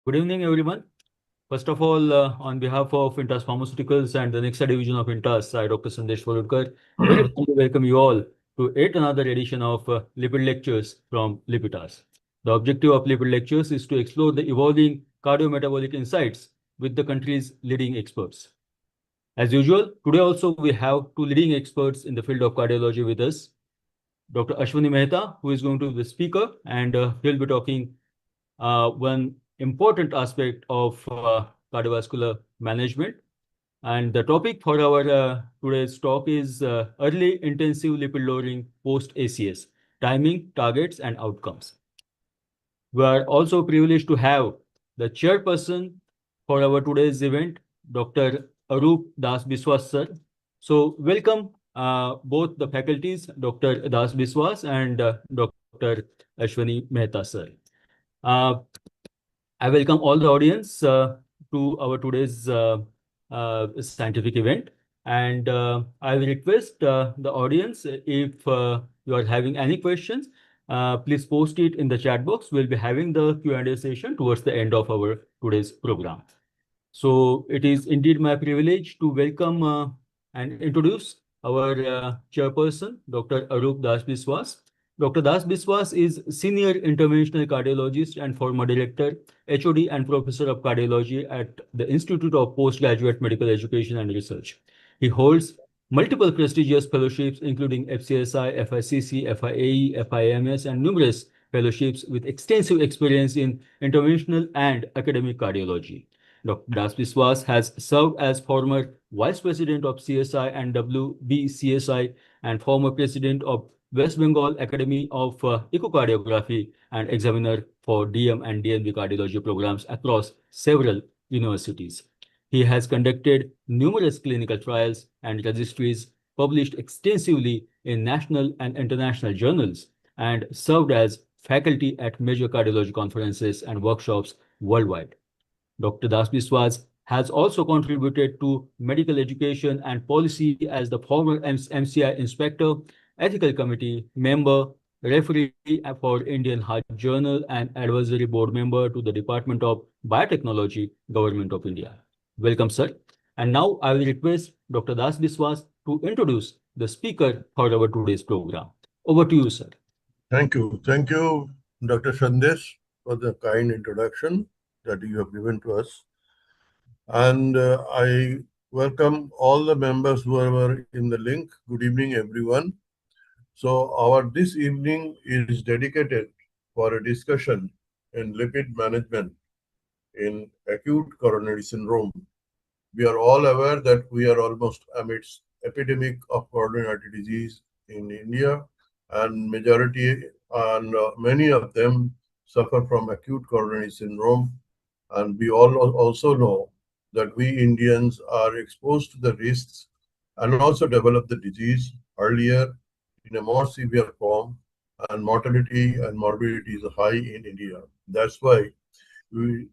Good evening, everyone. First of all, on behalf of Intas Pharmaceuticals and the Nexa division of Intas, I, Dr. Sandesh Voludkar, very warmly welcome you all to yet another edition of Lipid Lectures from Lipitas. The objective of Lipid Lectures is to explore the evolving cardiometabolic insights with the country's leading experts. As usual, today also we have two leading experts in the field of cardiology with us. Dr. Ashwani Mehta, who is going to be the speaker, and he'll be talking one important aspect of cardiovascular management. And the topic for our today's talk is early intensive lipid lowering post ACS, timing, targets, and outcomes. We are also privileged to have the chairperson for our today's event, Dr. Arup Das Biswas sir. So welcome both the faculties, Dr. Das Biswas and Dr. Ashwani Mehta sir. Uh, I welcome all the audience to our today's scientific event. And I will request the audience, if you are having any questions, please post it in the chat box. We'll be having the Q&A session towards the end of our today's program. So it is indeed my privilege to welcome and introduce our chairperson, Dr. Arup Das Biswas. Dr. Das Biswas is Senior Interventional Cardiologist and former Director, HOD and Professor of Cardiology at the Institute of Postgraduate Medical Education and Research. He holds multiple prestigious fellowships, including FCSI, FICC, FIAE, FIMS, and numerous fellowships with extensive experience in interventional and academic cardiology. Dr. Das Biswas has served as former Vice President of CSI and WBCSI and former President of West Bengal Academy of Echocardiography and examiner for DM and DNB cardiology programs across several universities. He has conducted numerous clinical trials and registries, published extensively in national and international journals, and served as faculty at major cardiology conferences and workshops worldwide. Dr. Das Biswas has also contributed to medical education and policy as the former MCI inspector, ethical committee member, referee for Indian Heart Journal, and advisory board member to the Department of Biotechnology, Government of India. Welcome, sir. And now I will request Dr. Das Biswas to introduce the speaker for our today's program. Over to you, sir. Thank you. Thank you, Dr. Sandesh, for the kind introduction that you have given to us. And I welcome all the members who are in the link. Good evening, everyone. So this evening is dedicated for a discussion in lipid management in acute coronary syndrome. We are all aware that we are almost amidst epidemic of coronary artery disease in India, and many of them suffer from acute coronary syndrome. And we all also know that we Indians are exposed to the risks and also develop the disease earlier in a more severe form, and mortality and morbidity is high in India. That's why we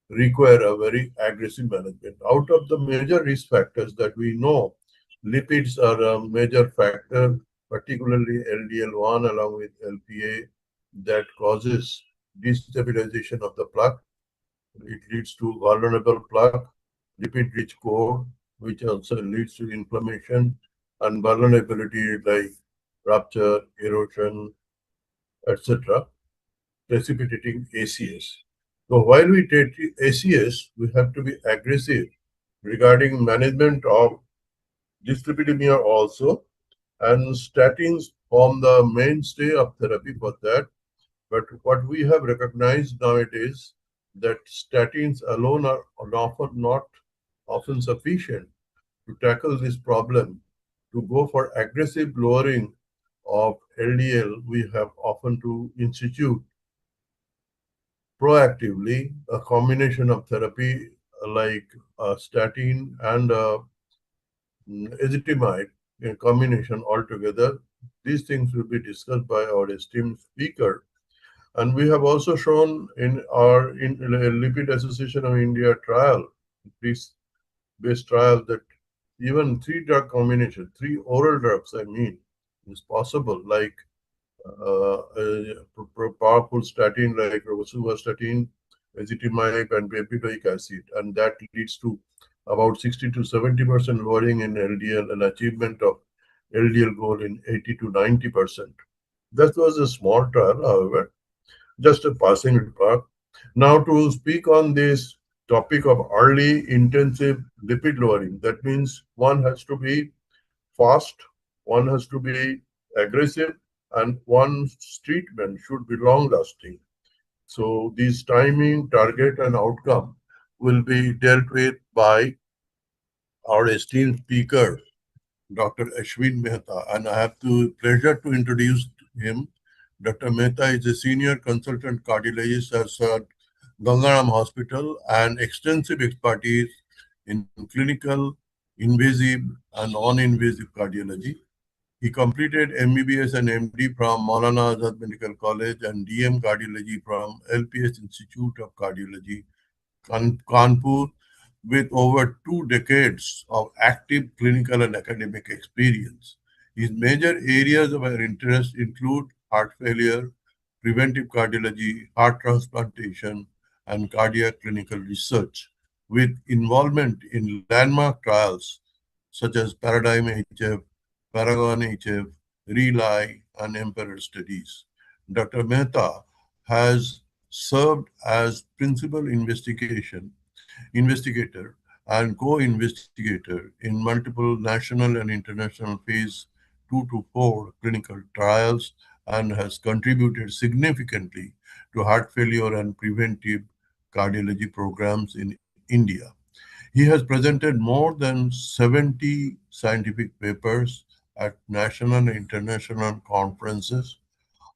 require a very aggressive management. Out of the major risk factors that we know, lipids are a major factor, particularly LDL1 along with LPA, that causes destabilization of the plaque. It leads to vulnerable plaque, lipid-rich core, which also leads to inflammation and vulnerability like rupture, erosion, etc., precipitating ACS. So while we treat ACS, we have to be aggressive regarding management of dyslipidemia also, and statins form the mainstay of therapy for that. But what we have recognized nowadays, that statins alone are not often sufficient to tackle this problem. To go for aggressive lowering of LDL, we have often to institute proactively a combination of therapy like statin and ezetimibe in combination altogether. These things will be discussed by our esteemed speaker. And we have also shown in our Lipid Association of India trial, this based trial, that even three drug combination, three oral drugs, is possible, like a powerful statin like rosuvastatin, ezetimibe, and bempedoic acid, and that leads to about 60 to 70% lowering in LDL and achievement of LDL goal in 80 to 90%. That was a small trial, however, just a passing remark. Now, to speak on this topic of early intensive lipid lowering, that means one has to be fast, one has to be aggressive, and one's treatment should be long lasting. So, these timing, target, and outcome will be dealt with by our esteemed speaker, Dr. Ashwin Mehta, and I have the pleasure to introduce him. Dr. Mehta is a senior consultant cardiologist at Gangaram Hospital and extensive expertise in clinical, invasive, and non-invasive cardiology. He completed MBBS and MD from Maulana Azad Medical College and DM Cardiology from LPS Institute of Cardiology, Kanpur, with over 2 decades of active clinical and academic experience. His major areas of interest include heart failure, preventive cardiology, heart transplantation, and cardiac clinical research, with involvement in landmark trials such as Paradigm HF, Paragon HF, RELY, and Emperor studies. Dr. Mehta has served as principal investigator and co-investigator in multiple national and international phase 2 to 4 clinical trials and has contributed significantly to heart failure and preventive cardiology programs in India. He has presented more than 70 scientific papers at national and international conferences,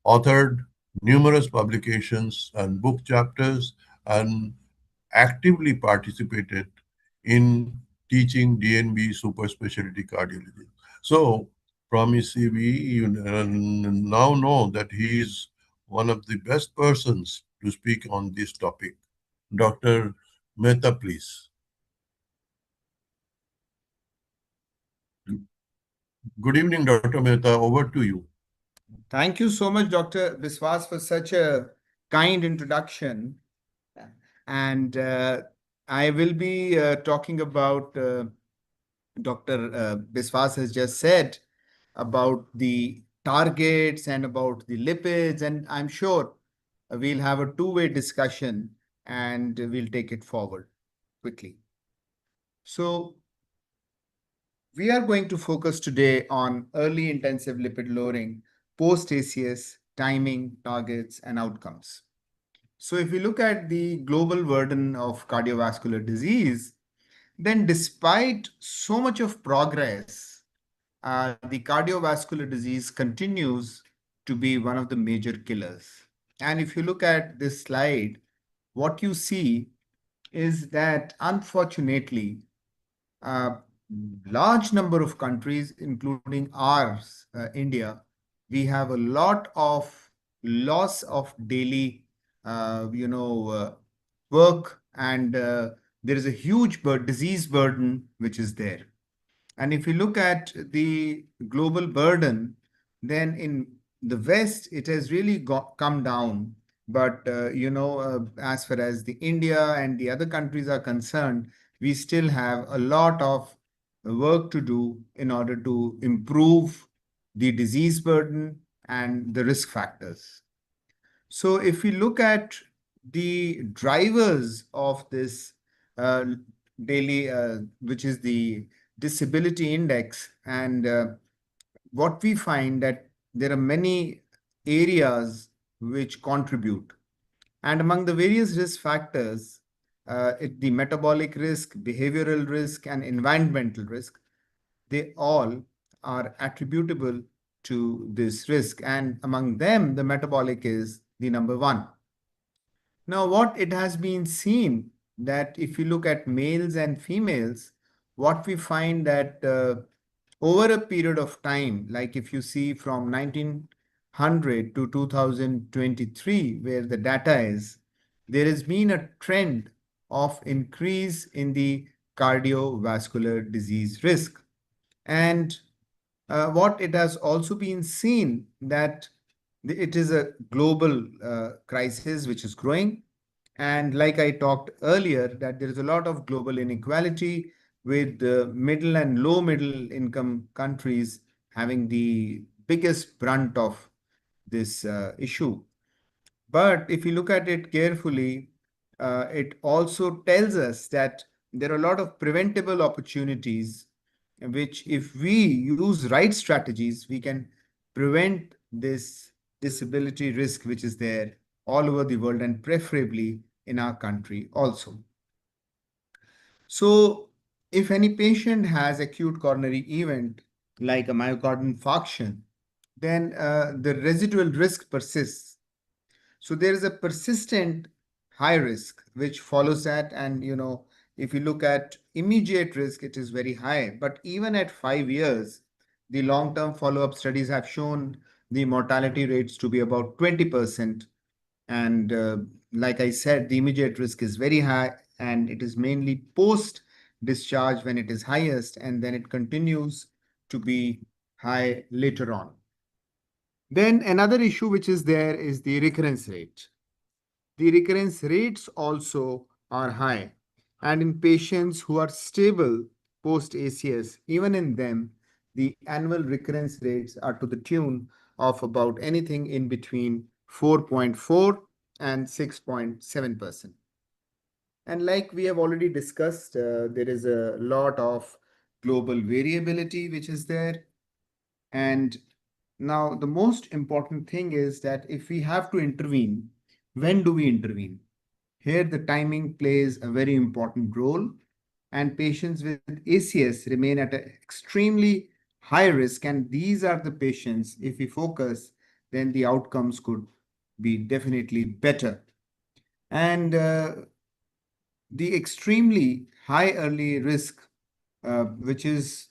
authored numerous publications and book chapters, and actively participated in teaching DNB super specialty cardiology. So, from his CV, you now know that he is one of the best persons to speak on this topic. Dr. Mehta, please. Good evening, Dr. Mehta. Over to you. Thank you so much, Dr. Biswas, for such a kind introduction. And I will be talking about, Dr. Biswas has just said about the targets and about the lipids, and I'm sure we'll have a two-way discussion and we'll take it forward quickly. So, we are going to focus today on early intensive lipid lowering, post ACS, timing, targets, and outcomes. So, if we look at the global burden of cardiovascular disease, then despite so much of progress, the cardiovascular disease continues to be one of the major killers. And if you look at this slide, what you see is that unfortunately, a large number of countries, including ours, India, we have a lot of loss of daily, work, and there is a huge disease burden which is there. And if you look at the global burden, then in the West, it has really come down. But, as far as the India and the other countries are concerned, we still have a lot of work to do in order to improve the disease burden and the risk factors. So if we look at the drivers of this uh, daily, which is the disability index, and what we find that there are many areas which contribute. And among the various risk factors, the metabolic risk, behavioral risk, and environmental risk, they all are attributable to this risk. And among them, the metabolic is the number one. Now, what it has been seen that if you look at males and females, what we find that over a period of time, like if you see from 1900 to 2023, where the data is, there has been a trend of increase in the cardiovascular disease risk. And what it has also been seen that it is a global crisis which is growing. And like I talked earlier, that there is a lot of global inequality with the middle and low middle income countries having the biggest brunt of this issue. But if you look at it carefully, it also tells us that there are a lot of preventable opportunities, which, if we use right strategies, we can prevent this disability risk, which is there all over the world and preferably in our country also. So, if any patient has acute coronary event like a myocardial infarction, then the residual risk persists. So there is a persistent high risk which follows that. And, if you look at immediate risk, it is very high. But even at 5 years, the long-term follow-up studies have shown the mortality rates to be about 20%. And like I said, the immediate risk is very high, and it is mainly post-discharge when it is highest, and then it continues to be high later on. Then another issue which is there is the recurrence rate. The recurrence rates also are high. And in patients who are stable post ACS, even in them, the annual recurrence rates are to the tune of about anything in between 4.4 and 6.7%. And like we have already discussed, there is a lot of global variability which is there. And now the most important thing is that if we have to intervene, when do we intervene? Here, the timing plays a very important role, and patients with ACS remain at an extremely high risk. And these are the patients, if we focus, then the outcomes could be definitely better. And the extremely high early risk, which is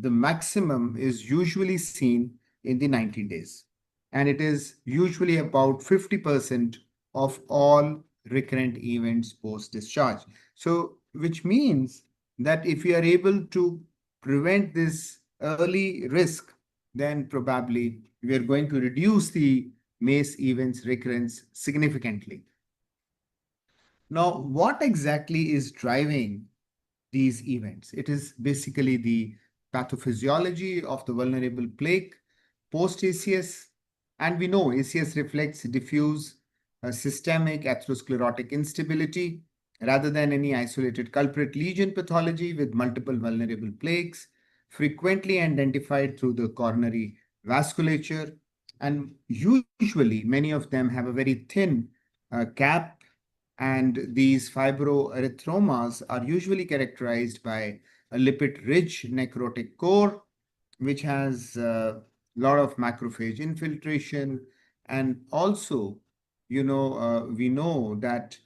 the maximum, is usually seen in the 90 days. And it is usually about 50% of all recurrent events post discharge. So, which means that if we are able to prevent this early risk, then probably we are going to reduce the MACE events recurrence significantly. Now, what exactly is driving these events? It is basically the pathophysiology of the vulnerable plaque post ACS. And we know ACS reflects diffuse systemic atherosclerotic instability rather than any isolated culprit lesion pathology with multiple vulnerable plaques, frequently identified through the coronary vasculature. And usually, many of them have a very thin cap, and these fibroerythromas are usually characterized by a lipid-rich necrotic core, which has a lot of macrophage infiltration. And also, we know that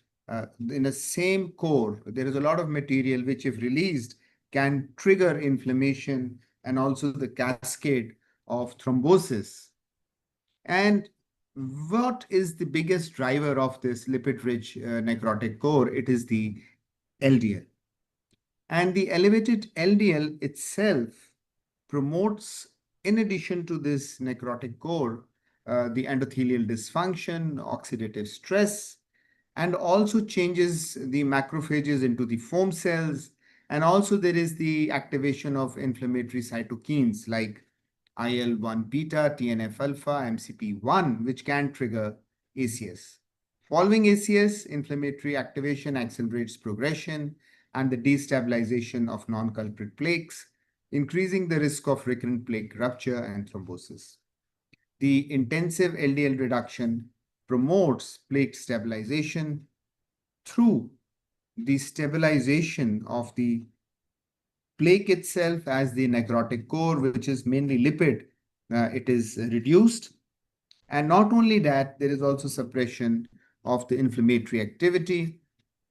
in the same core, there is a lot of material which, if released, can trigger inflammation and also the cascade of thrombosis. And what is the biggest driver of this lipid-rich necrotic core? It is the LDL. And the elevated LDL itself promotes, in addition to this necrotic core, the endothelial dysfunction, oxidative stress, and also changes the macrophages into the foam cells. And also there is the activation of inflammatory cytokines like IL-1 beta, TNF alpha, MCP1, which can trigger ACS. Following ACS, inflammatory activation accelerates progression and the destabilization of non-culprit plaques, increasing the risk of recurrent plaque rupture and thrombosis. The intensive LDL reduction promotes plate stabilization through the stabilization of the plaque itself as the necrotic core, which is mainly lipid. It is reduced. And not only that, there is also suppression of the inflammatory activity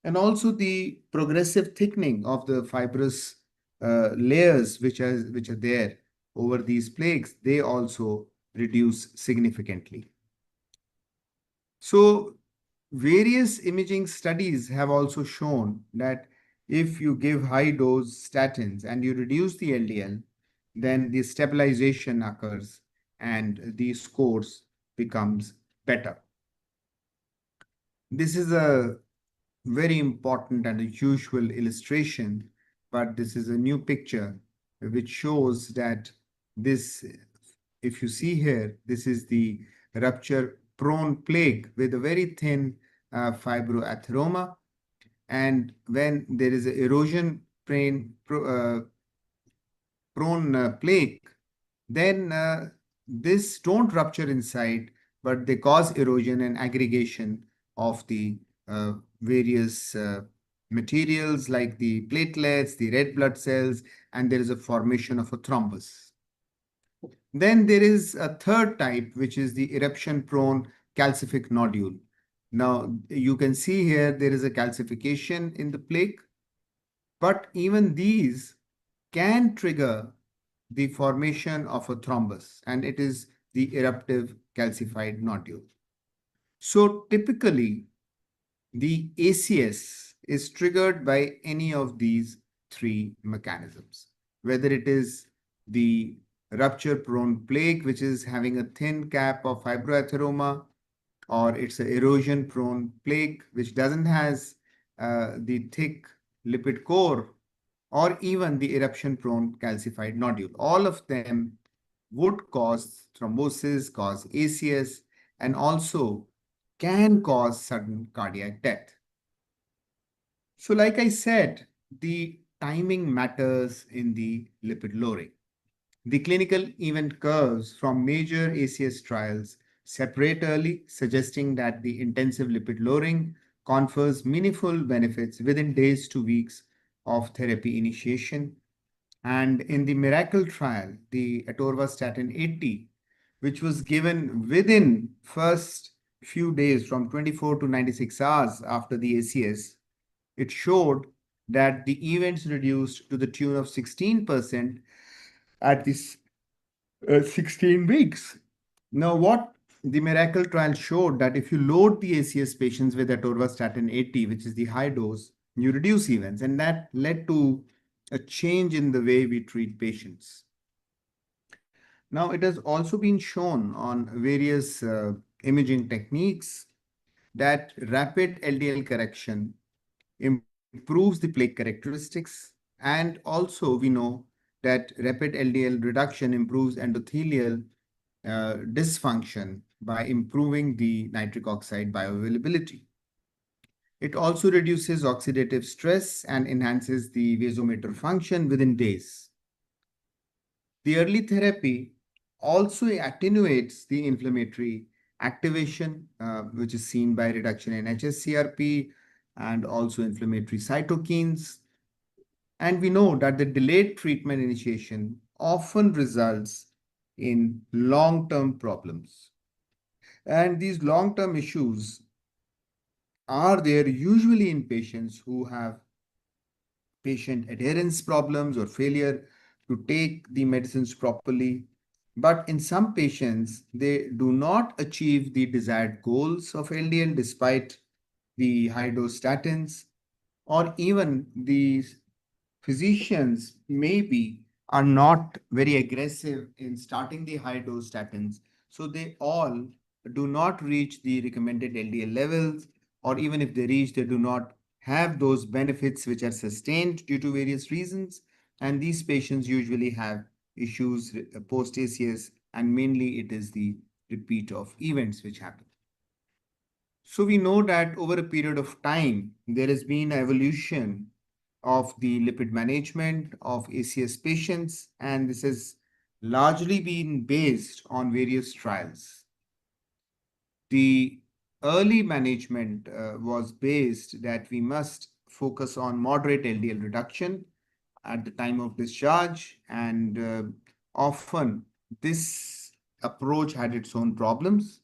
and also the progressive thickening of the fibrous layers which are there over these plaques. They also reduce significantly. So various imaging studies have also shown that if you give high dose statins and you reduce the LDL, then the stabilization occurs and the scores becomes better. This is a very important and a usual illustration, but this is a new picture which shows that this, if you see here, this is the rupture prone plaque with a very thin fibroatheroma. And when there is an erosion prone plaque, then this don't rupture inside, but they cause erosion and aggregation of the various materials like the platelets, the red blood cells, and there is a formation of a thrombus. Then there is a third type, which is the eruption-prone calcific nodule. Now, you can see here there is a calcification in the plaque, but even these can trigger the formation of a thrombus, and it is the eruptive calcified nodule. So typically, the ACS is triggered by any of these three mechanisms, whether it is the rupture-prone plaque, which is having a thin cap of fibroatheroma, or it's an erosion-prone plaque, which doesn't has the thick lipid core, or even the eruption-prone calcified nodule. All of them would cause thrombosis, cause ACS, and also can cause sudden cardiac death. So like I said, the timing matters in the lipid lowering. The clinical event curves from major ACS trials separate early, suggesting that the intensive lipid lowering confers meaningful benefits within days to weeks of therapy initiation. And in the Miracle trial, the atorvastatin 80, which was given within first few days from 24 to 96 hours after the ACS, it showed that the events reduced to the tune of 16% at this 16 weeks. Now, what the Miracle trial showed that if you load the ACS patients with atorvastatin 80, which is the high dose, you reduce events, and that led to a change in the way we treat patients. Now, it has also been shown on various imaging techniques that rapid LDL correction improves the plaque characteristics. And also, we know that rapid LDL reduction improves endothelial dysfunction by improving the nitric oxide bioavailability. It also reduces oxidative stress and enhances the vasomotor function within days. The early therapy also attenuates the inflammatory activation, which is seen by reduction in hsCRP and also inflammatory cytokines. And we know that the delayed treatment initiation often results in long-term problems. And these long-term issues are there usually in patients who have patient adherence problems or failure to take the medicines properly. But in some patients, they do not achieve the desired goals of LDL despite the high dose statins, or even these physicians maybe are not very aggressive in starting the high dose statins. So they all do not reach the recommended LDL levels, or even if they reach, they do not have those benefits which are sustained due to various reasons. And these patients usually have issues post ACS, and mainly it is the repeat of events which happen. So we know that over a period of time, there has been evolution of the lipid management of ACS patients, and this has largely been based on various trials. The early management was based that we must focus on moderate LDL reduction at the time of discharge, and often this approach had its own problems.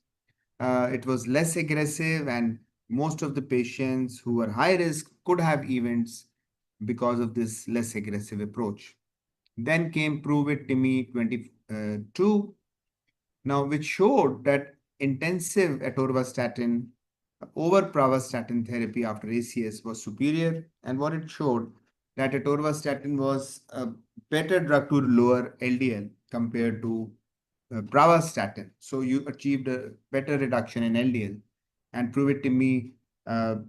It was less aggressive, and most of the patients who were high risk could have events because of this less aggressive approach. Then came Prove It TIMI 22, now which showed that intensive atorvastatin over pravastatin therapy after ACS was superior. And what it showed that atorvastatin was a better drug to lower LDL compared to pravastatin. So you achieved a better reduction in LDL. And Prove It TIMI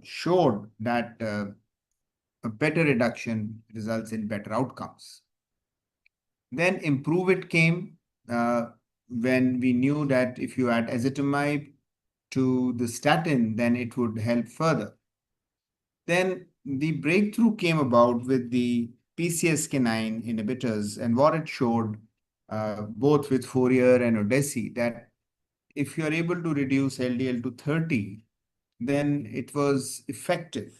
showed that a better reduction results in better outcomes. Then improve it came when we knew that if you add ezetimibe to the statin, then it would help further. Then the breakthrough came about with the PCSK9 inhibitors, and what it showed, both with Fourier and Odessi, that if you are able to reduce LDL to 30, then it was effective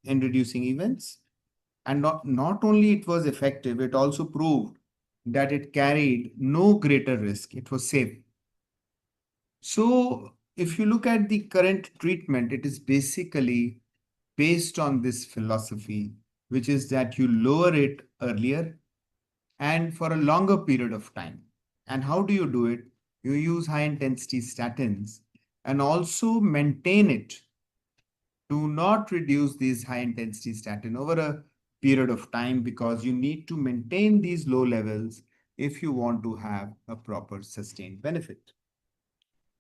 in reducing events. And not only it was effective, it also proved that it carried no greater risk. It was safe. So if you look at the current treatment, it is basically based on this philosophy, which is that you lower it earlier and for a longer period of time. And how do you do it? You use high intensity statins and also maintain it. Do not reduce these high intensity statin over a period of time, because you need to maintain these low levels if you want to have a proper sustained benefit.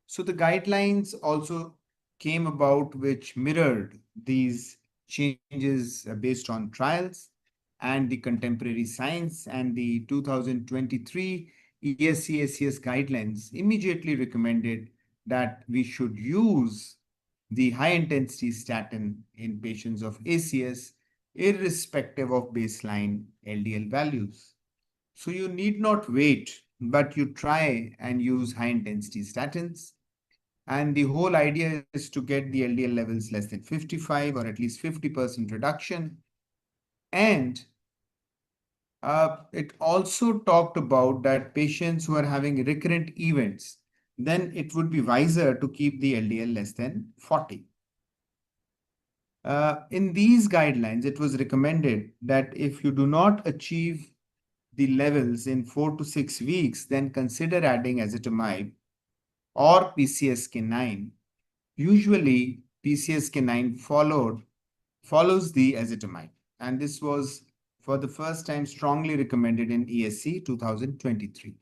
So the guidelines also came about, which mirrored these changes based on trials and the contemporary science, and the 2023 ESC/ACS guidelines immediately recommended that we should use the high intensity statin in patients of ACS irrespective of baseline LDL values. So you need not wait, but you try and use high intensity statins. And the whole idea is to get the LDL levels less than 55 or at least 50% reduction. And it also talked about that patients who are having recurrent events, then it would be wiser to keep the LDL less than 40. In these guidelines, it was recommended that if you do not achieve the levels in 4 to 6 weeks, then consider adding ezetimibe or PCSK9. Usually, PCSK9 follows the ezetimibe, and this was for the first time strongly recommended in ESC 2023.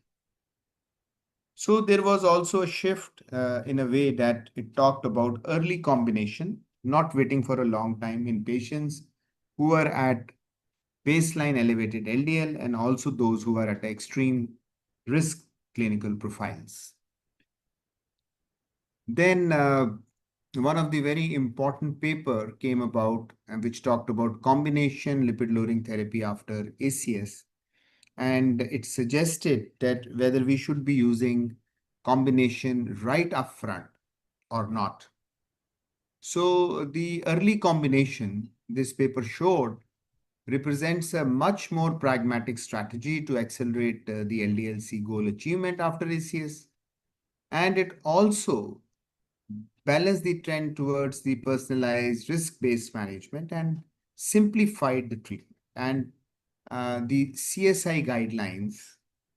So there was also a shift in a way that it talked about early combination, not waiting for a long time in patients who are at baseline elevated LDL and also those who are at extreme risk clinical profiles. Then one of the very important paper came about which talked about combination lipid lowering therapy after ACS. And it suggested that whether we should be using combination right up front or not. So the early combination, this paper showed, represents a much more pragmatic strategy to accelerate the LDL-C goal achievement after ACS. And it also balanced the trend towards the personalized risk-based management and simplified the treatment. And the CSI guidelines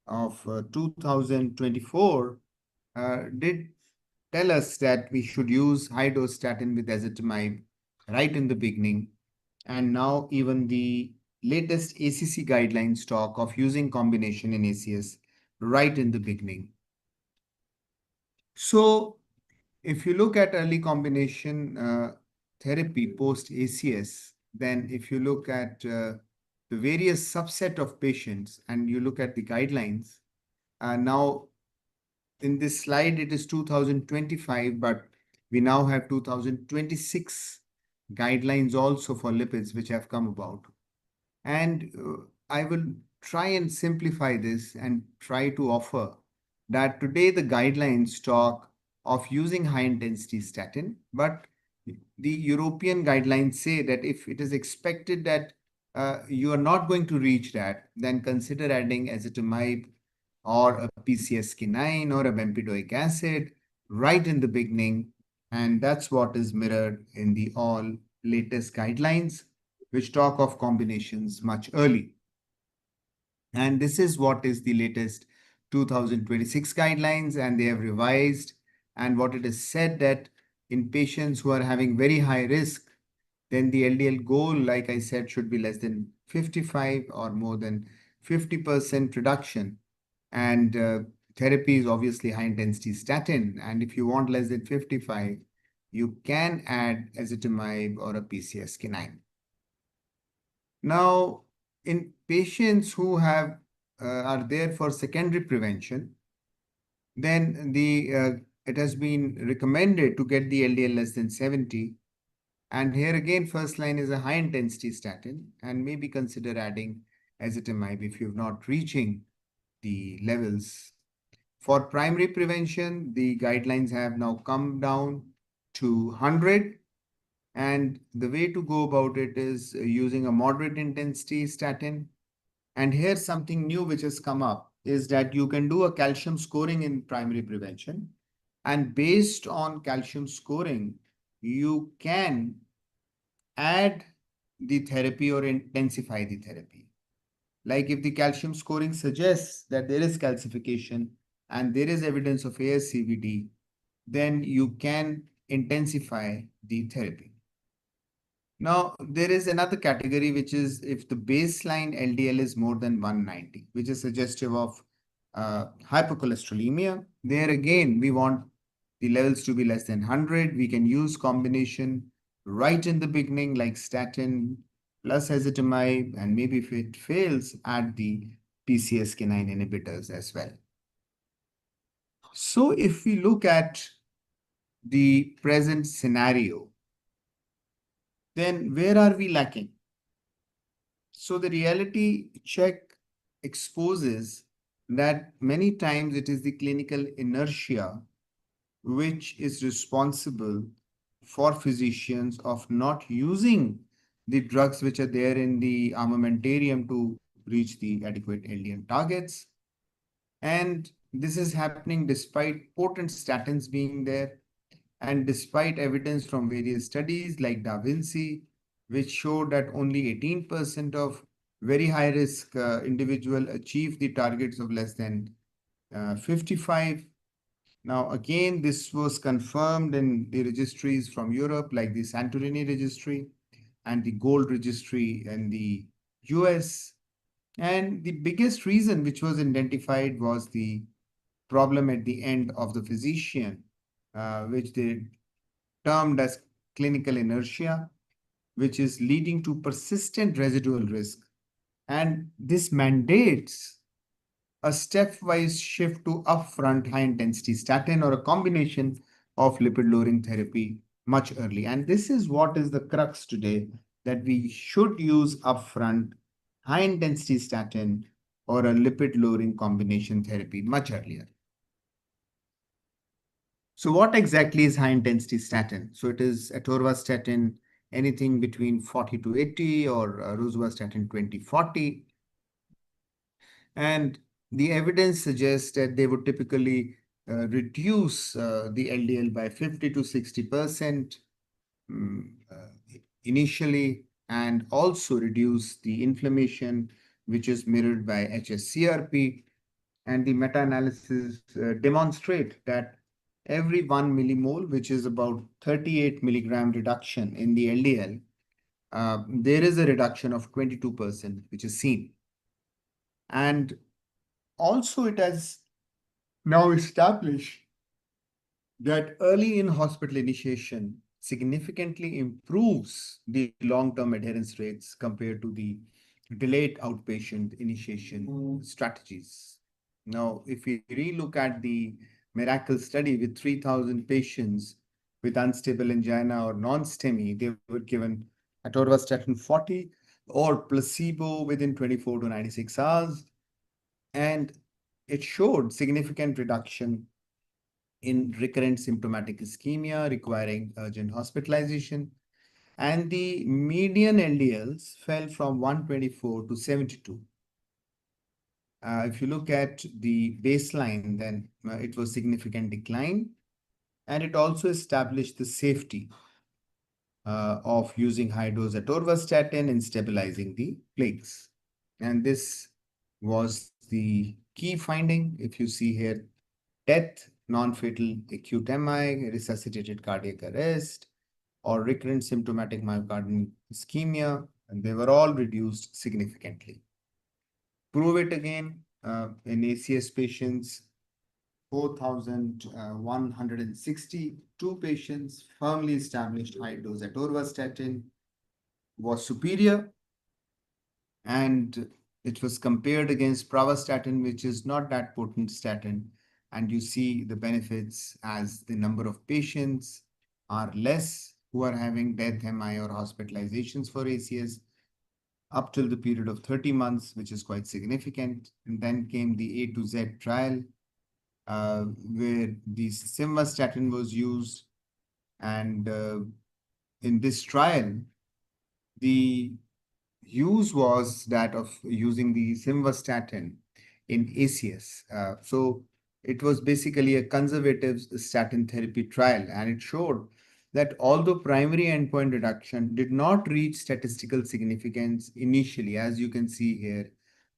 of 2024 did tell us that we should use high-dose statin with ezetimibe right in the beginning. And now even the latest ACC guidelines talk of using combination in ACS right in the beginning. So if you look at early combination therapy post-ACS, then if you look at the various subset of patients and you look at the guidelines, now in this slide it is 2025, but we now have 2026 guidelines also for lipids which have come about. And I will try and simplify this and try to offer that today the guidelines talk of using high intensity statin, but the European guidelines say that if it is expected that you are not going to reach that, then consider adding ezetimibe or a PCSK9 or a bempedoic acid right in the beginning. And that's what is mirrored in the all latest guidelines, which talk of combinations much early. And this is what is the latest 2026 guidelines, and they have revised. And what it is said that in patients who are having very high risk, then the LDL goal, like I said, should be less than 55 or more than 50% reduction. And therapy is obviously high intensity statin. And if you want less than 55, you can add ezetimibe or a PCSK9. Now, in patients who are there for secondary prevention, then it has been recommended to get the LDL less than 70. And here again, first line is a high intensity statin, and maybe consider adding ezetimibe if you're not reaching the levels. For primary prevention, the guidelines have now come down to 100. And the way to go about it is using a moderate intensity statin. And here's something new which has come up is that you can do a calcium scoring in primary prevention. And based on calcium scoring, you can add the therapy or intensify the therapy. Like if the calcium scoring suggests that there is calcification and there is evidence of ASCVD, then you can intensify the therapy. Now, there is another category, which is if the baseline LDL is more than 190, which is suggestive of hypercholesterolemia. There again, we want the levels to be less than 100. We can use combination right in the beginning, like statin plus ezetimibe, and maybe if it fails, add the PCSK9 inhibitors as well. So if we look at the present scenario, then where are we lacking? So the reality check exposes that many times it is the clinical inertia which is responsible for physicians of not using the drugs which are there in the armamentarium to reach the adequate LDL targets. And this is happening despite potent statins being there, and despite evidence from various studies like Da Vinci, which showed that only 18% of very high risk individual achieve the targets of less than 55. Now, again, this was confirmed in the registries from Europe, like the Santorini registry and the Gold registry in the US. And the biggest reason which was identified was the problem at the end of the physician, which they termed as clinical inertia, which is leading to persistent residual risk. And this mandates a stepwise shift to upfront high intensity statin or a combination of lipid lowering therapy much early. And this is what is the crux today, that we should use upfront high intensity statin or a lipid lowering combination therapy much earlier. So what exactly is high intensity statin? So it is atorvastatin, anything between 40 to 80, or rosuvastatin 20-40. And the evidence suggests that they would typically reduce the LDL by 50 to 60% initially, and also reduce the inflammation, which is mirrored by HSCRP. And the meta-analysis demonstrate that every 1 millimole, which is about 38 milligram reduction in the LDL, there is a reduction of 22%, which is seen. And also it has now established that early in-hospital initiation significantly improves the long-term adherence rates compared to the delayed outpatient initiation strategies. Now, if we relook at the Miracle study with 3,000 patients with unstable angina or non-STEMI, they were given atorvastatin 40 or placebo within 24 to 96 hours. And it showed significant reduction in recurrent symptomatic ischemia requiring urgent hospitalization. And the median LDLs fell from 124 to 72. If you look at the baseline, then it was significant decline. And it also established the safety of using high-dose atorvastatin in stabilizing the plaques. And this was the key finding. If you see here, death, non-fatal acute MI, resuscitated cardiac arrest, or recurrent symptomatic myocardial ischemia, and they were all reduced significantly. Prove it again in ACS patients 4,162 patients, firmly established high dose atorvastatin was superior, and it was compared against pravastatin, which is not that potent statin. And you see the benefits as the number of patients are less who are having death, MI, or hospitalizations for ACS up till the period of 30 months, which is quite significant. And then came the A to Z trial, where the simvastatin was used. And in this trial, the use was that of using the simvastatin in ACS. So it was basically a conservative statin therapy trial, and it showed that although primary endpoint reduction did not reach statistical significance initially, as you can see here,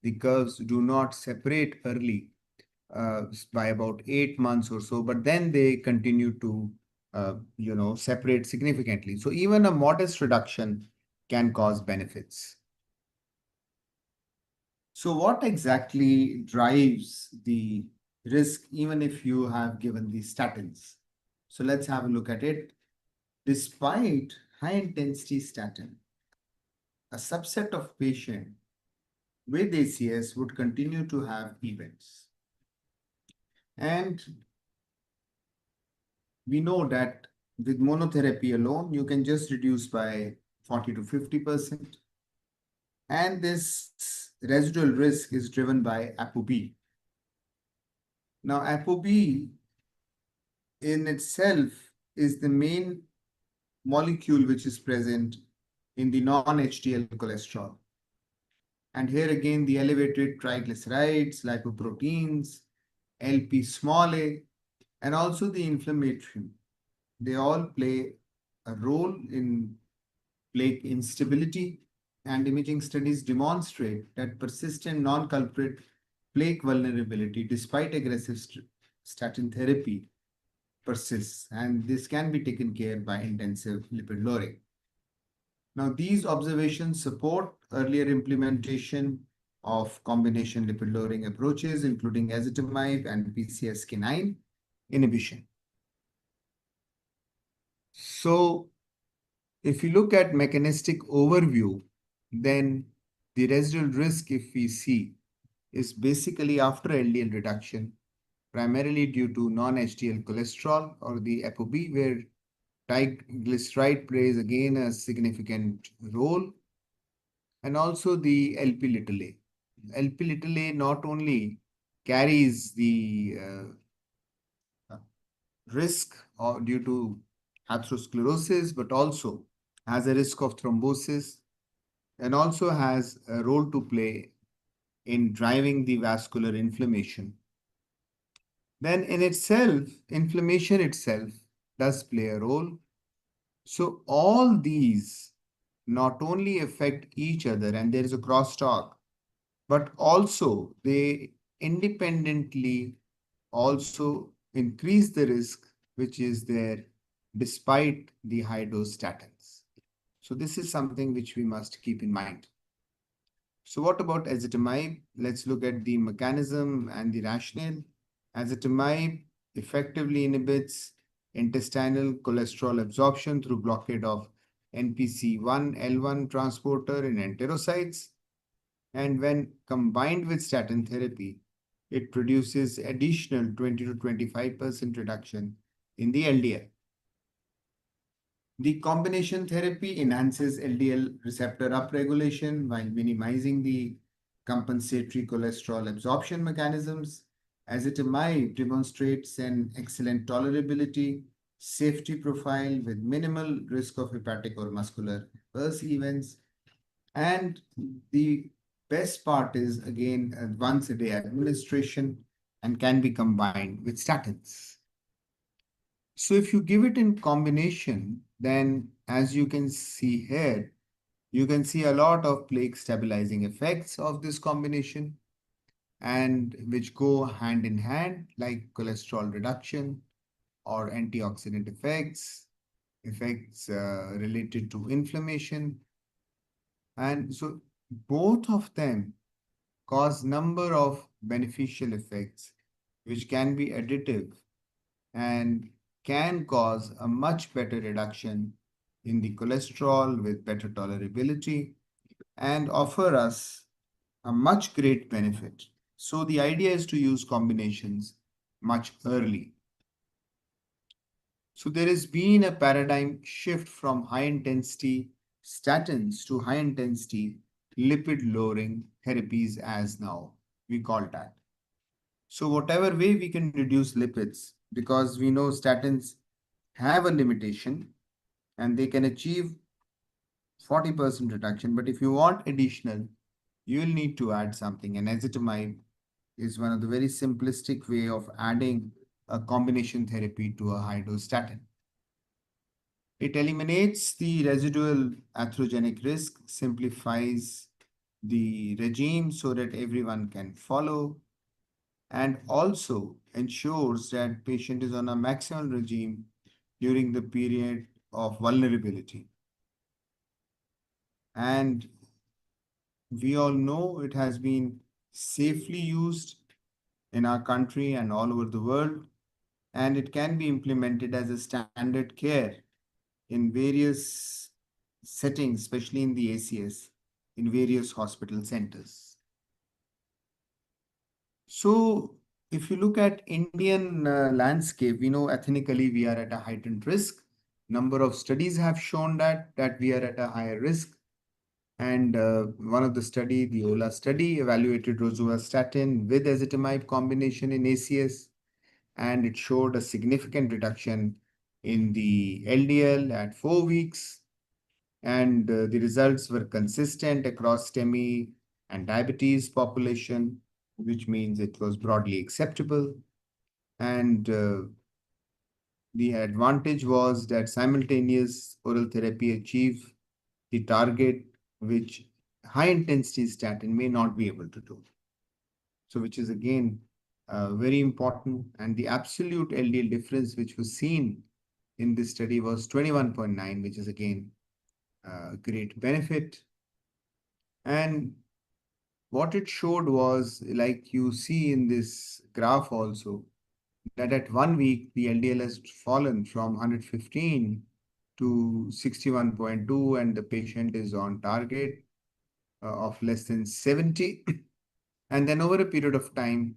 the curves do not separate early by about 8 months or so, but then they continue to separate significantly. So even a modest reduction can cause benefits. So what exactly drives the risk even if you have given the statins? So let's have a look at it. Despite high intensity statin, a subset of patients with ACS would continue to have events. And we know that with monotherapy alone, you can just reduce by 40 to 50%. And this residual risk is driven by ApoB. Now, ApoB in itself is the main molecule which is present in the non-HDL cholesterol. And here again, the elevated triglycerides, lipoproteins, LP small a, and also the inflammation, they all play a role in plaque instability, and imaging studies demonstrate that persistent non-culprit plaque vulnerability despite aggressive statin therapy persists, and this can be taken care by intensive lipid lowering. Now, these observations support earlier implementation of combination lipid lowering approaches, including ezetimibe and PCSK9 inhibition. So, if you look at mechanistic overview, then the residual risk, if we see, is basically after LDL reduction, primarily due to non-HDL cholesterol or the ApoB, where triglyceride plays again a significant role, and also the LP little a. LP little a not only carries the risk due to atherosclerosis, but also has a risk of thrombosis and also has a role to play in driving the vascular inflammation. Then in itself, inflammation itself does play a role. So all these not only affect each other and there is a crosstalk, but also they independently also increase the risk which is there despite the high dose statins. So this is something which we must keep in mind. So what about ezetimibe? Let's look at the mechanism and the rationale. Ezetimibe effectively inhibits intestinal cholesterol absorption through blockade of NPC1 L1 transporter in enterocytes. And when combined with statin therapy, it produces additional 20 to 25% reduction in the LDL. The combination therapy enhances LDL receptor upregulation while minimizing the compensatory cholesterol absorption mechanisms. Ezetimibe demonstrates an excellent tolerability, safety profile with minimal risk of hepatic or muscular adverse events. And the best part is, again, once a day administration and can be combined with statins. So if you give it in combination, then as you can see here, you can see a lot of plaque stabilizing effects of this combination and which go hand in hand, like cholesterol reduction or antioxidant effects, related to inflammation. And so both of them cause number of beneficial effects which can be additive and can cause a much better reduction in the cholesterol with better tolerability and offer us a much great benefit. So the idea is to use combinations much early. So there has been a paradigm shift from high intensity statins to high intensity lipid lowering therapies as now we call that. So whatever way we can reduce lipids, because we know statins have a limitation and they can achieve 40% reduction. But if you want additional, you will need to add something. And ezetimibe is one of the very simplistic way of adding a combination therapy to a high dose statin. It eliminates the residual atherogenic risk, simplifies the regime so that everyone can follow, and also ensures that patient is on a maximal regime during the period of vulnerability. And we all know it has been safely used in our country and all over the world, and it can be implemented as a standard care in various settings, especially in the ACS, in various hospital centers. So, if you look at Indian landscape, we know ethnically we are at a heightened risk. Number of studies have shown that we are at a higher risk. And one of the study, the OLA study, evaluated rosuvastatin with ezetimibe combination in ACS, and it showed a significant reduction in the LDL at 4 weeks. And the results were consistent across STEMI and diabetes population, which means it was broadly acceptable. And the advantage was that simultaneous oral therapy achieved the target which high intensity statin may not be able to do. So, which is again very important. And the absolute LDL difference which was seen in this study was 21.9, which is again a great benefit. And what it showed was, like you see in this graph also, that at 1 week, the LDL has fallen from 115 to 61.2, and the patient is on target of less than 70. And then over a period of time,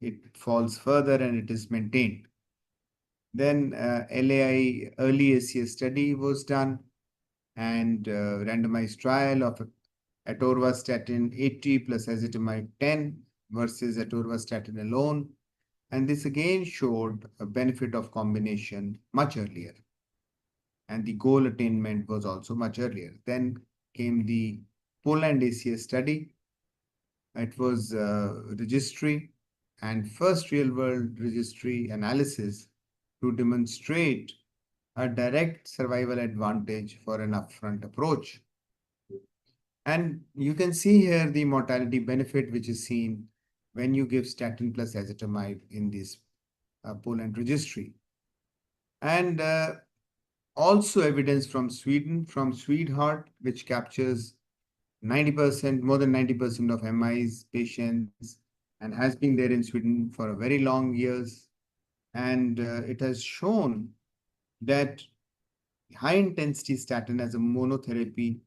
it falls further and it is maintained. Then LAI early ACS study was done, and randomized trial of atorvastatin 80 plus ezetimibe 10 versus atorvastatin alone. And this again showed a benefit of combination much earlier. And the goal attainment was also much earlier. Then came the Poland ACS study. It was registry and first real world registry analysis to demonstrate a direct survival advantage for an upfront approach. And you can see here the mortality benefit which is seen when you give statin plus ezetimibe in this Poland registry. And also evidence from Sweden, from Sweetheart, which captures 90%, more than 90% of MIs patients, and has been there in Sweden for a very long years. And it has shown that high intensity statin as a monotherapy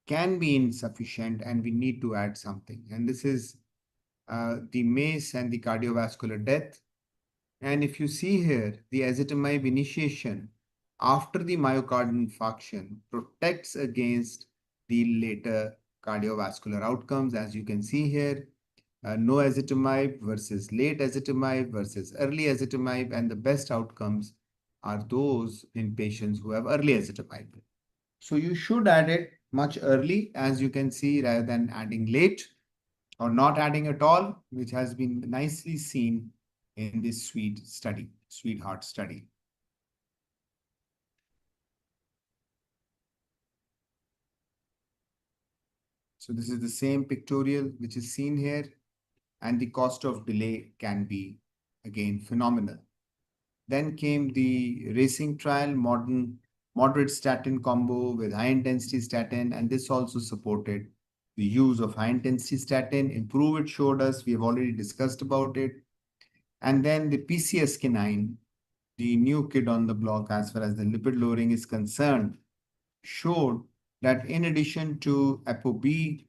can be insufficient and we need to add something. And this is the MACE and the cardiovascular death. And if you see here, the ezetimibe initiation after the myocardial infarction protects against the later cardiovascular outcomes, as you can see here. No ezetimibe versus late ezetimibe versus early ezetimibe, and the best outcomes are those in patients who have early ezetimibe. So you should add it much early, as you can see, rather than adding late or not adding at all, which has been nicely seen in this Sweetheart study. So this is the same pictorial which is seen here, and the cost of delay can be again phenomenal. Then came the racing trial, moderate statin combo with high intensity statin, and this also supported the use of high intensity statin. Improve it showed us, we have already discussed about it. And then the PCSK9, the new kid on the block as far as the lipid lowering is concerned, showed that in addition to ApoB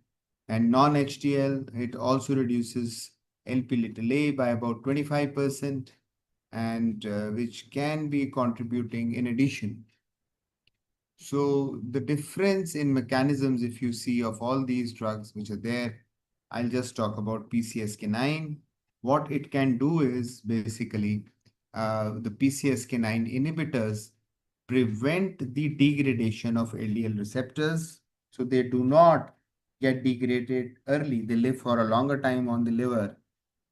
and non-HDL, it also reduces Lp(a) by about 25%, and which can be contributing in addition. So the difference in mechanisms, if you see, of all these drugs which are there, I'll just talk about PCSK9. What it can do is basically the PCSK9 inhibitors prevent the degradation of LDL receptors. So they do not get degraded early. They live for a longer time on the liver,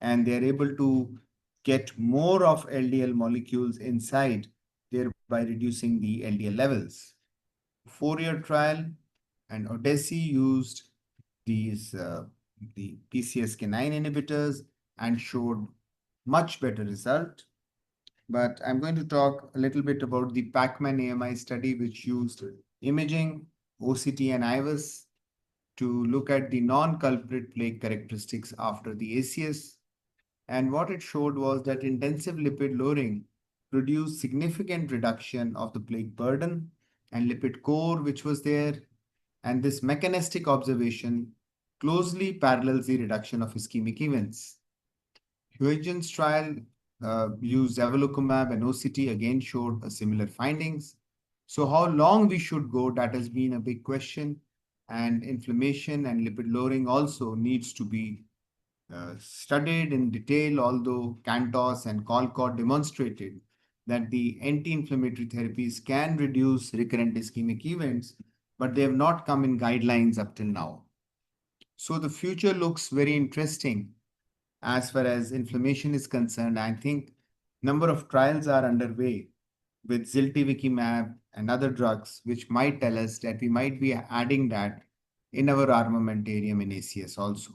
and they're able to get more of LDL molecules inside, thereby reducing the LDL levels. 4-year trial, and Odyssey used these the PCSK9 inhibitors and showed much better result. But I'm going to talk a little bit about the Pacman AMI study, which used imaging, OCT, and IVUS to look at the non-culprit plaque characteristics after the ACS. And what it showed was that intensive lipid lowering produced significant reduction of the plaque burden and lipid core, which was there. And this mechanistic observation closely parallels the reduction of ischemic events. Huygens trial used evolocumab and OCT, again showed a similar findings. So how long we should go, that has been a big question. And inflammation and lipid lowering also needs to be studied in detail, although Cantos and Colcott demonstrated that the anti-inflammatory therapies can reduce recurrent ischemic events, but they have not come in guidelines up till now. So the future looks very interesting as far as inflammation is concerned. I think number of trials are underway with ziltivekimab and other drugs, which might tell us that we might be adding that in our armamentarium in ACS also.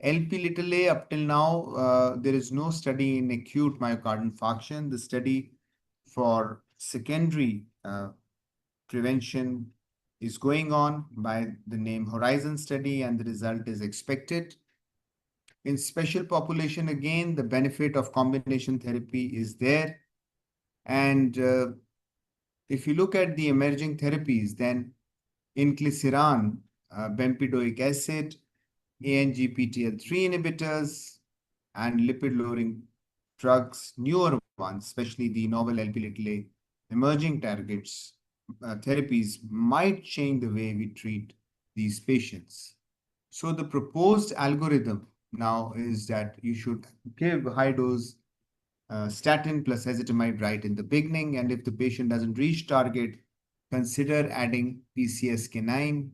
Lp(a) up till now, there is no study in acute myocardial infarction. The study for secondary prevention is going on by the name Horizon study, and the result is expected. In special population, again, the benefit of combination therapy is there. And if you look at the emerging therapies, then inclisiran, bempedoic acid, ANGPTL3 inhibitors, and lipid-lowering drugs, newer ones, especially the novel Lp(a) emerging targets, therapies might change the way we treat these patients. So the proposed algorithm now is that you should give high-dose statin plus ezetimibe right in the beginning, and if the patient doesn't reach target, consider adding PCSK9.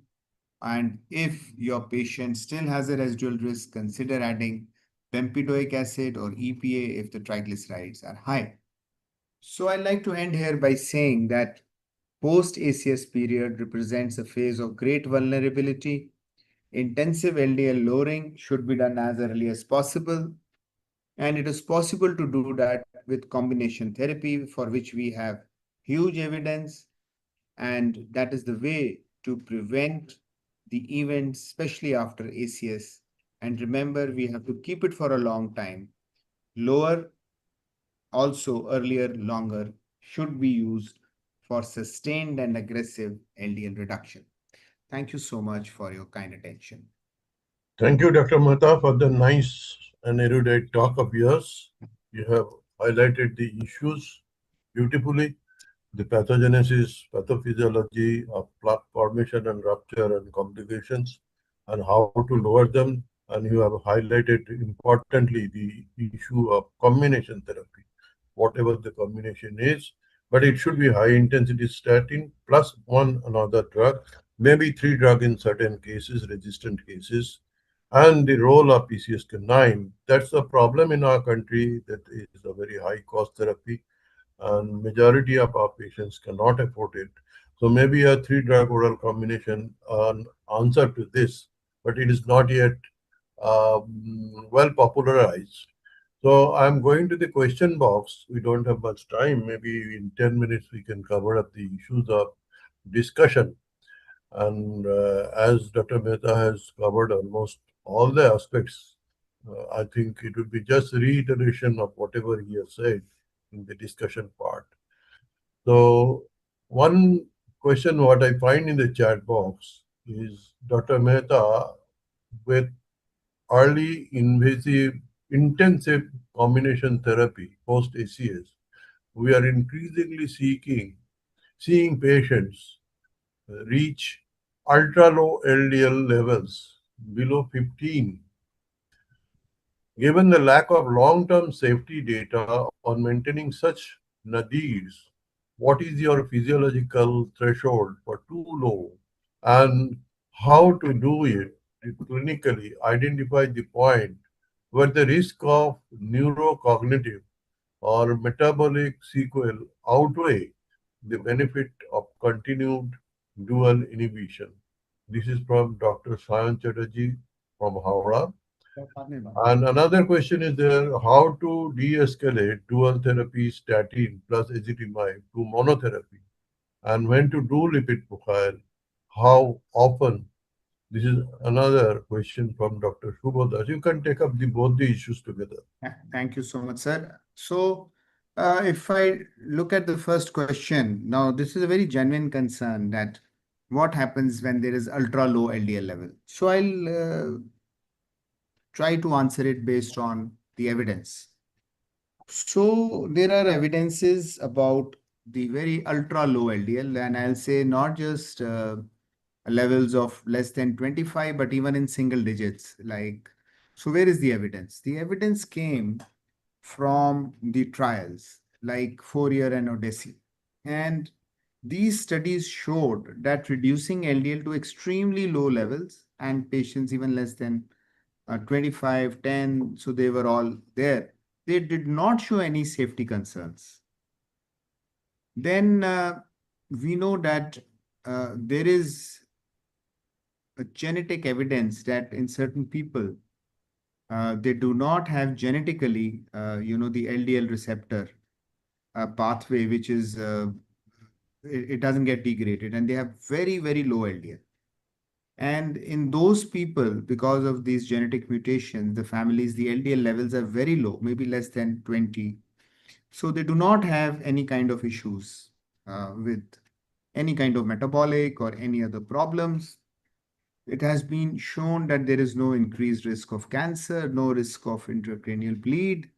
And if your patient still has a residual risk, consider adding bempedoic acid or EPA if the triglycerides are high. So I'd like to end here by saying that post-ACS period represents a phase of great vulnerability. Intensive LDL lowering should be done as early as possible, and it is possible to do that with combination therapy, for which we have huge evidence, and that is the way to prevent the events, especially after ACS. And remember, we have to keep it for a long time. Lower, also earlier, longer should be used for sustained and aggressive LDL reduction. Thank you so much for your kind attention. Thank you, Dr. Mehta, for the nice and erudite talk of yours. You have highlighted the issues beautifully, the pathogenesis, pathophysiology of plaque formation and rupture and complications, and how to lower them. And you have highlighted importantly the issue of combination therapy, whatever the combination is, but it should be high intensity statin plus one another drug, maybe 3 drugs in certain cases, resistant cases, and the role of PCSK9. That's a problem in our country, that is a very high cost therapy, and majority of our patients cannot afford it. So maybe a 3 drug oral combination an answer to this, but it is not yet well popularized. So I'm going to the question box. We don't have much time. Maybe in 10 minutes we can cover up the issues of discussion. And as Dr. Mehta has covered almost all the aspects I think it would be just reiteration of whatever he has said in the discussion part. So one question what I find in the chat box is Dr. Mehta, with early invasive intensive combination therapy post ACS, we are increasingly seeing patients reach ultra low LDL levels below 15. Given the lack of long-term safety data on maintaining such nadirs, what is your physiological threshold for too low, and how to do it clinically? Identify the point where the risk of neurocognitive or metabolic sequel outweigh the benefit of continued dual inhibition. This is from Dr. Sayan Chatterjee from Howrah. And another question is there, how to de-escalate dual therapy statin plus ezetimibe to monotherapy, and when to do lipid profile, how often? This is another question from Dr. Shubhodas. You can take up both the issues together. Thank you so much, sir. So, if I look at the first question, now this is a very genuine concern that what happens when there is ultra low LDL level. So, I'll try to answer it based on the evidence. So, there are evidences about the very ultra low LDL, and I'll say not just levels of less than 25, but even in single digits. Like, so where is the evidence? The evidence came from the trials like Fourier and Odyssey. And these studies showed that reducing LDL to extremely low levels and patients even less than 25, 10, so they were all there, they did not show any safety concerns. Then we know that there is a genetic evidence that in certain people, they do not have genetically, the LDL receptor pathway, which is, it doesn't get degraded, and they have very, very low LDL. And in those people, because of these genetic mutations, the families, the LDL levels are very low, maybe less than 20. So they do not have any kind of issues with any kind of metabolic or any other problems. It has been shown that there is no increased risk of cancer, no risk of intracranial bleed,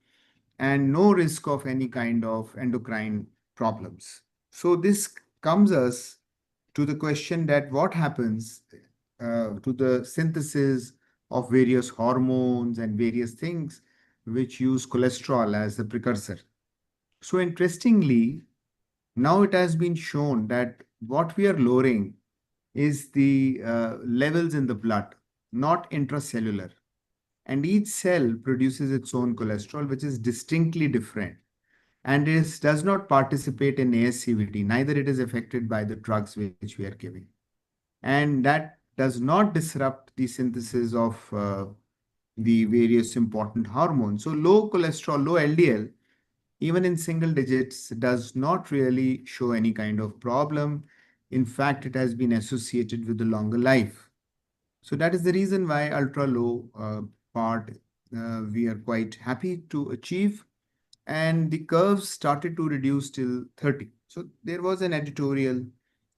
and no risk of any kind of endocrine problems. So this comes us to the question that what happens to the synthesis of various hormones and various things which use cholesterol as the precursor. So interestingly, now it has been shown that what we are lowering is the levels in the blood, not intracellular. And each cell produces its own cholesterol, which is distinctly different. And it does not participate in ASCVD, neither it is affected by the drugs which we are giving. And that does not disrupt the synthesis of the various important hormones. So low cholesterol, low LDL, even in single digits, does not really show any kind of problem. In fact, it has been associated with a longer life. So that is the reason why ultra low part we are quite happy to achieve. And the curves started to reduce till 30. So there was an editorial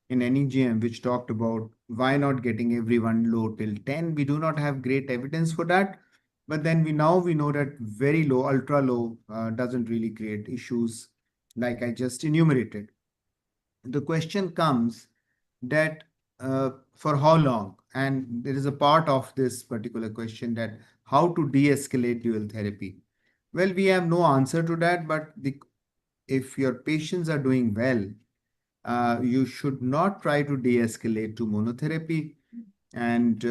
in NEGM which talked about why not getting everyone low till 10. We do not have great evidence for that. But then we know that very low, ultra low doesn't really create issues like I just enumerated. The question comes that for how long? And there is a part of this particular question that how to de-escalate dual therapy. Well, we have no answer to that, but if your patients are doing well, you should not try to de-escalate to monotherapy. And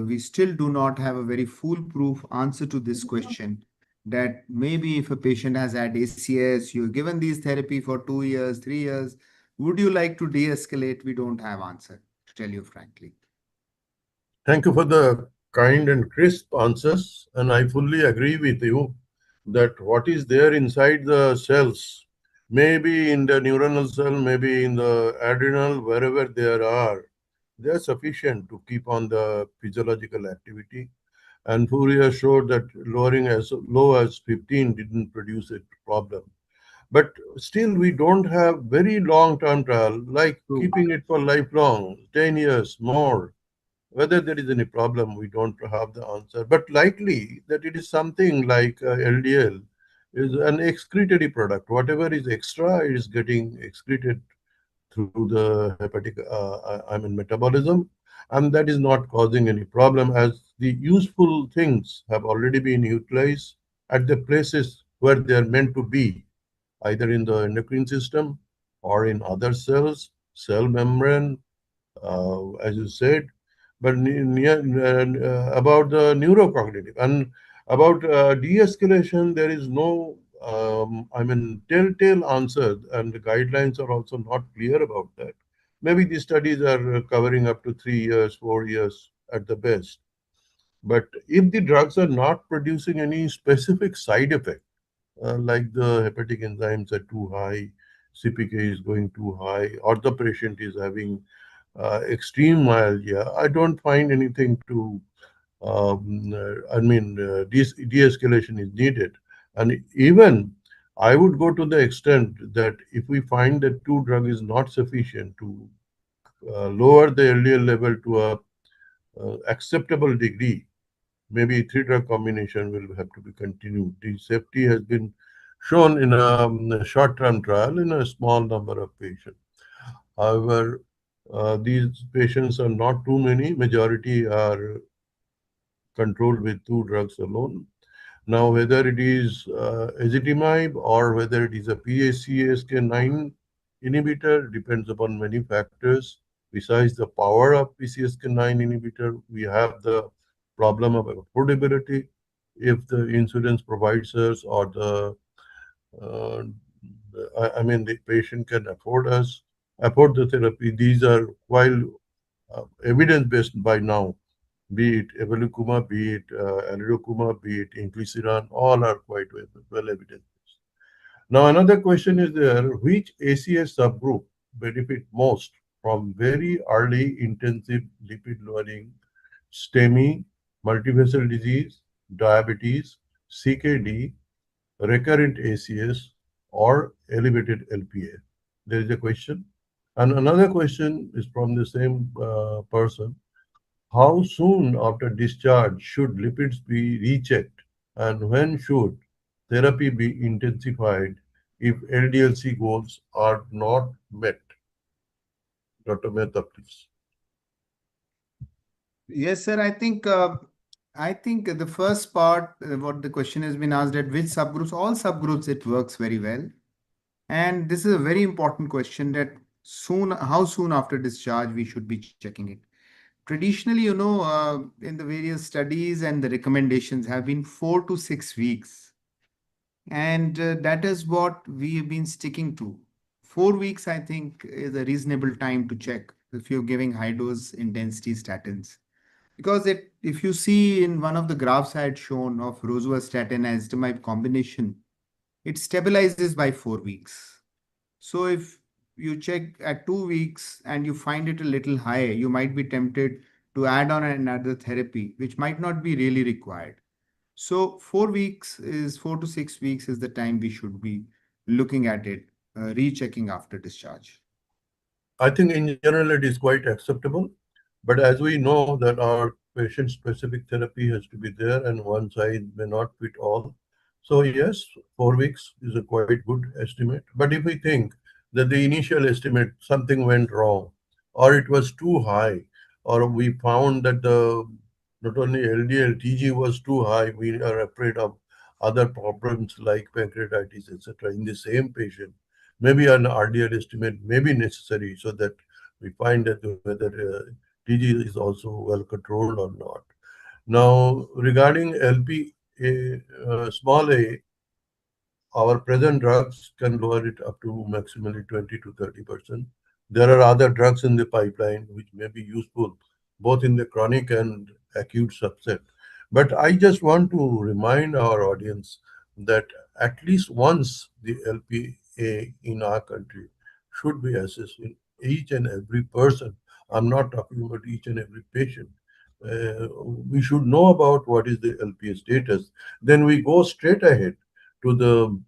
we still do not have a very foolproof answer to this question that maybe if a patient has had ACS, you're given these therapy for 2 years, 3 years, would you like to de-escalate? We don't have answer, to tell you frankly. Thank you for the kind and crisp answers. And I fully agree with you that what is there inside the cells, maybe in the neuronal cell, maybe in the adrenal, wherever there are, they are sufficient to keep on the physiological activity. And Fourier showed that lowering as low as 15 didn't produce a problem. But still, we don't have very long-term trial, like True. keeping it for lifelong, 10 years more. Whether there is any problem, we don't have the answer. But likely that it is something like LDL is an excretory product. Whatever is extra is getting excreted through the hepatic, metabolism, and that is not causing any problem as the useful things have already been utilized at the places where they are meant to be, either in the endocrine system or in other cells, cell membrane, as you said. But about the neurocognitive and about de-escalation, there is no, telltale answer, and the guidelines are also not clear about that. Maybe these studies are covering up to 3 years, 4 years at the best. But if the drugs are not producing any specific side effect, like the hepatic enzymes are too high, CPK is going too high, or the patient is having extreme myalgia, I don't find anything to, de-escalation is needed. And even I would go to the extent that if we find that two drug is not sufficient to lower the LDL level to a acceptable degree, maybe three drug combination will have to be continued. The safety has been shown in a short-term trial in a small number of patients. However, these patients are not too many. Majority are controlled with two drugs alone. Now, whether it is ezetimibe or whether it is a PCSK9 inhibitor depends upon many factors. Besides the power of PCSK9 inhibitor, we have the problem of affordability. If the insurance provides us or uh, the patient can afford the therapy. These are while evidence-based by now, be it evolocumab, be it alirocumab, be it inclisiran, all are quite well evidence-based. Now, another question is there, which ACS subgroup benefit most from very early intensive lipid lowering, STEMI, multivessel disease, diabetes, CKD, recurrent ACS, or elevated LPA? There is a question. And another question is from the same person. How soon after discharge should lipids be rechecked, and when should therapy be intensified if LDLC goals are not met? Dr. Mehta, please. Yes, sir. I think the first part, what the question has been asked, at which subgroups, all subgroups, it works very well. And this is a very important question, that how soon after discharge we should be checking it. Traditionally, in the various studies and the recommendations have been 4 to 6 weeks. And that is what we have been sticking to. 4 weeks, I think, is a reasonable time to check if you're giving high dose intensity statins. Because if you see in one of the graphs I had shown of rosuvastatin and ezetimibe combination, it stabilizes by 4 weeks. So if you check at 2 weeks and you find it a little high, you might be tempted to add on another therapy, which might not be really required. So 4 to 6 weeks is the time we should be looking at it, rechecking after discharge. I think in general it is quite acceptable, but as we know that our patient-specific therapy has to be there, and one size may not fit all. So yes, 4 weeks is a quite good estimate. But if we think that the initial estimate something went wrong, or it was too high, or we found that the not only LDL TG was too high, we are afraid of other problems like pancreatitis, etc. in the same patient, maybe an RDL estimate may be necessary so that we find that whether TG is also well controlled or not. Now, regarding LP small a, our present drugs can lower it up to maximally 20 to 30%. There are other drugs in the pipeline which may be useful both in the chronic and acute subset. But I just want to remind our audience that at least once the LPA in our country should be assessed in each and every person. I'm not talking about each and every patient. we should know about what is the LPA status. Then we go straight ahead to the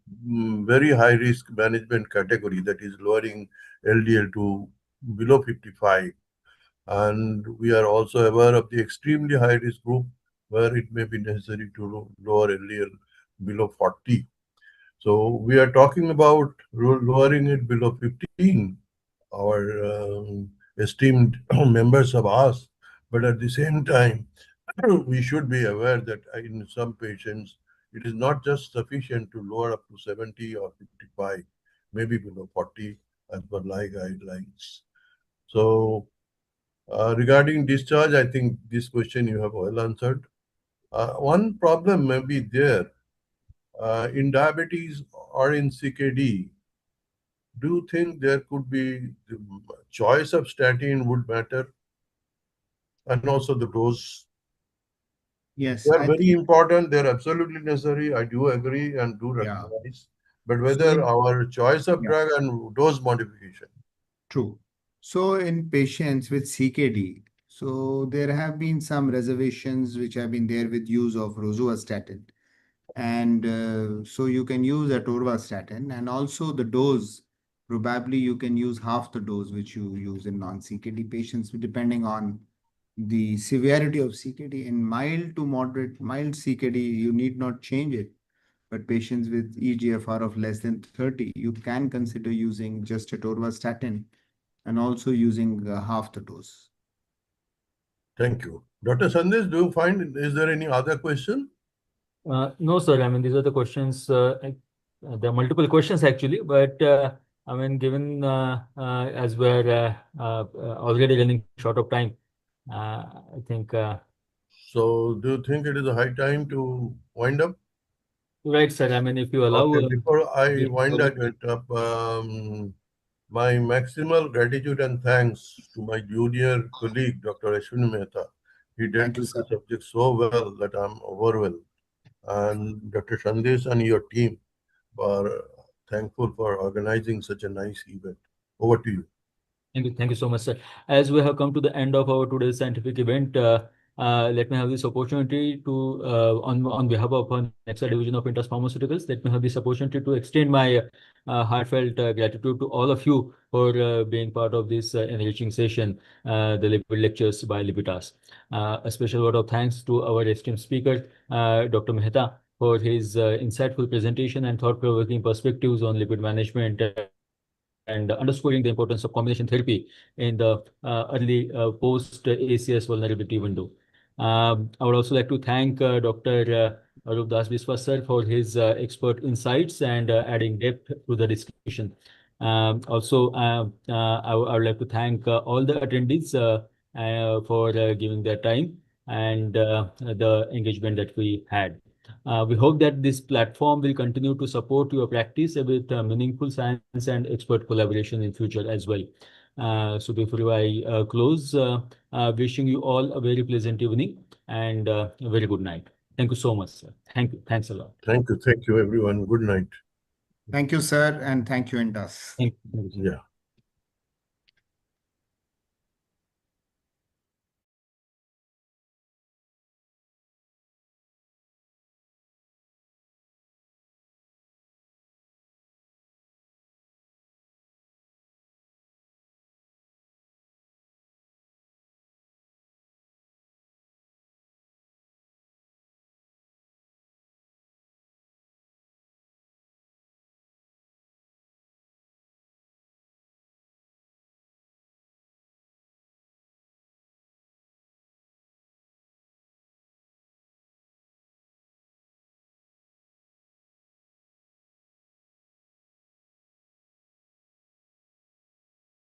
very high risk management category, that is lowering LDL to below 55. And we are also aware of the extremely high risk group where it may be necessary to lower LDL below 40. So we are talking about lowering it below 15. Our esteemed members have asked, but at the same time, we should be aware that in some patients, it is not just sufficient to lower up to 70 or 55, maybe below 40 as per LI guidelines. So regarding discharge, I think this question you have well answered. One problem may be there in diabetes or in CKD. Do you think there could be the choice of statin would matter, and also the dose? Yes, They are I very think, important. They're absolutely necessary. I do agree and do yeah. recognize. But So whether in, our choice of yeah, drug and dose modification. true. So in patients with CKD, so there have been some reservations which have been there with use of rosuvastatin. And so you can use atorvastatin, and also the dose, probably you can use half the dose which you use in non-CKD patients, depending on the severity of CKD. In mild to moderate, mild CKD, you need not change it. But patients with EGFR of less than 30, you can consider using just atorvastatin and also using half the dose. Thank you. Dr. Sandesh, do you find, is there any other question? No, sir. I mean, these are the questions. There are multiple questions actually, but I mean, given as we're already running short of time, I think. So do you think it is a high time to wind up? Right, sir. I mean, if you allow. Okay, before I Yes, wind sorry. it up, my maximal gratitude and thanks to my junior colleague, Dr. Ashwini Mehta. He dealt Thank you, with the sir. subject so well that I'm overwhelmed. And Dr. Sandesh and your team are thankful for organizing such a nice event. Over to you. Thank you so much, sir. As we have come to the end of our today's scientific event, let me have this opportunity to, on behalf of our Nexa division of Intas Pharmaceuticals, let me have this opportunity to extend my heartfelt gratitude to all of you for being part of this enriching session, the Lipid lectures by Lipitas. A special word of thanks to our esteemed speaker, Dr. Mehta, for his insightful presentation and thought-provoking perspectives on lipid management and underscoring the importance of combination therapy in the early post-ACS vulnerability window. I would also like to thank Dr. Arup Das Biswas sir for his expert insights and adding depth to the discussion. Also, I would like to thank all the attendees for giving their time and the engagement that we had. We hope that this platform will continue to support your practice with meaningful science and expert collaboration in future as well. So before I close, wishing you all a very pleasant evening and a very good night. Thank you so much, sir. Thank you. Thanks a lot. Thank you, everyone. Good night. Thank you, sir, and thank you, Intas. Thank you. Yeah.